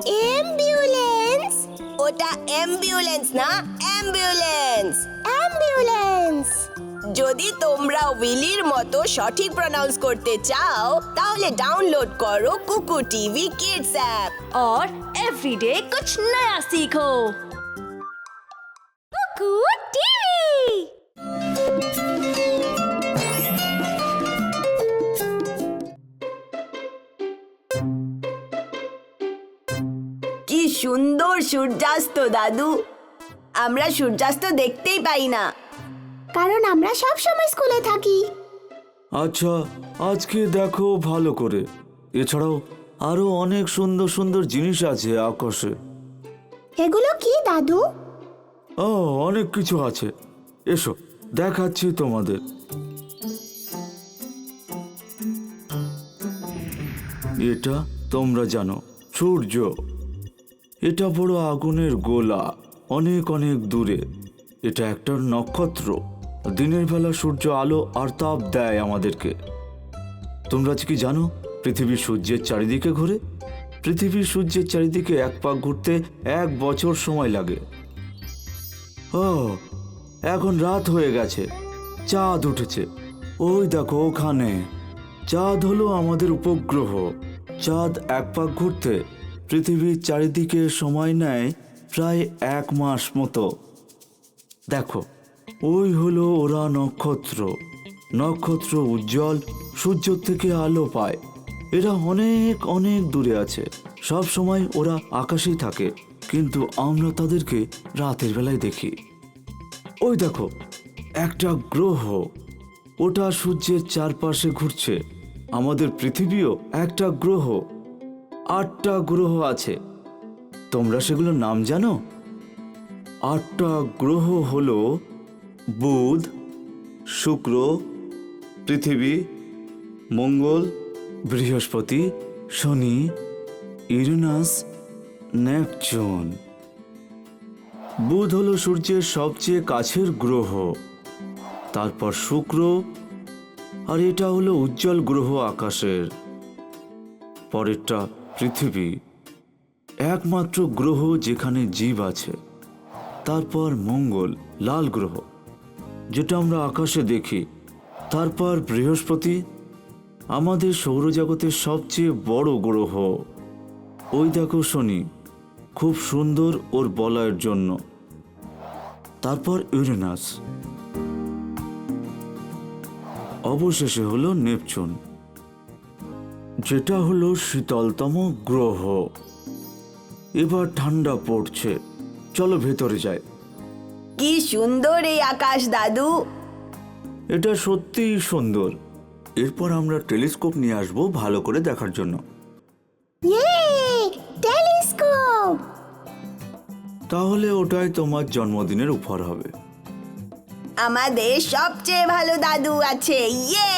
Ambulance. ওটা ambulance না, ambulance. Ambulance. যদি তোমরা উইলির মতো সঠিক প্রনাউন্স করতে চাও তাহলে ডাউনলোড করো কুকু টিভি কিডস অ্যাপ और एवरीडे कुछ नया सीखो। कुकू टीवी। কি সুন্দর সূর্যাস্ত দাদু। আমরা সূর্যাস্ত দেখতেই পাই না, কারণ আমরা সব সময় স্কুলে থাকি। আচ্ছা, আজকে দেখো ভালো করে। এছাড়াও আরো অনেক সুন্দর সুন্দর জিনিস আছে আকাশে। এগুলো কি দাদু? ও, অনেক কিছু আছে, এসো দেখাচ্ছি তোমাদের। এটা তোমরা জানো সূর্য। এটা বড় আগুনের গোলা, অনেক অনেক দূরে। এটা একটা নক্ষত্র। দিনের বেলা সূর্য আলো আর তাপ দেয় আমাদেরকে। তোমরা কি জানো পৃথিবী সূর্যের চারিদিকে ঘোরে? পৃথিবী সূর্যের চারিদিকে এক পাক ঘুরতে 1 বছর সময় লাগে। ও, এখন রাত হয়ে গেছে, চাঁদ উঠেছে। ওই দেখো ওখানে। চাঁদ হলো আমাদের উপগ্রহ। চাঁদ এক পাক ঘুরতে পৃথিবীর চারিদিকে সময় নেয় প্রায় 1 মাস মতো। দেখো, ওই হলো ওরা নক্ষত্র। নক্ষত্র উজ্জ্বল, সূর্য থেকে আলো পায়। এরা অনেক অনেক দূরে আছে, সব সময় ওরা আকাশেই থাকে, কিন্তু আমরা তাদেরকে রাতের বেলায় দেখি। ওই দেখো একটা গ্রহ, ওটা সূর্যের চারপাশে ঘুরছে। আমাদের পৃথিবীও একটা গ্রহ। 8টা গ্রহ আছে। তোমরা সেগুলোর নাম জানো? 8টা গ্রহ হলো বুধ, শুক্র, পৃথিবী, মঙ্গল, বৃহস্পতি, শনি, ইউরেনাস, নেপচুন। বুধ হলো সূর্যের সবচেয়ে কাছের গ্রহ, তারপর শুক্র, আর এটা হলো উজ্জ্বল গ্রহ আকাশের। পরেরটা পৃথিবী, একমাত্র গ্রহ যেখানে জীব আছে। তারপর মঙ্গল, লাল গ্রহ, যেটা আমরা আকাশে দেখি। তারপর বৃহস্পতি, আমাদের সৌরজগতের সবচেয়ে বড় গ্রহ। ওই দেখো শনি, খুব সুন্দর ওর বলয়ের জন্য। তারপর ইউরেনাস, অবশেষে হলো নেপচুন, যেটা হলো শীতলতম গ্রহ। এবার ঠান্ডা পড়ছে, চলো ভেতরে যাই। কি সুন্দর এই আকাশ দাদু। এটা সত্যিই সুন্দর। এরপর আমরা টেলিস্কোপ নিয়ে আসবো ভালো করে দেখার জন্য। ইয়ে, টেলিস্কোপ। তাহলে ওটাই তোমার জন্মদিনের উপহার হবে। আমাদের সবচেয়ে ভালো দাদু আছে, ইয়ে।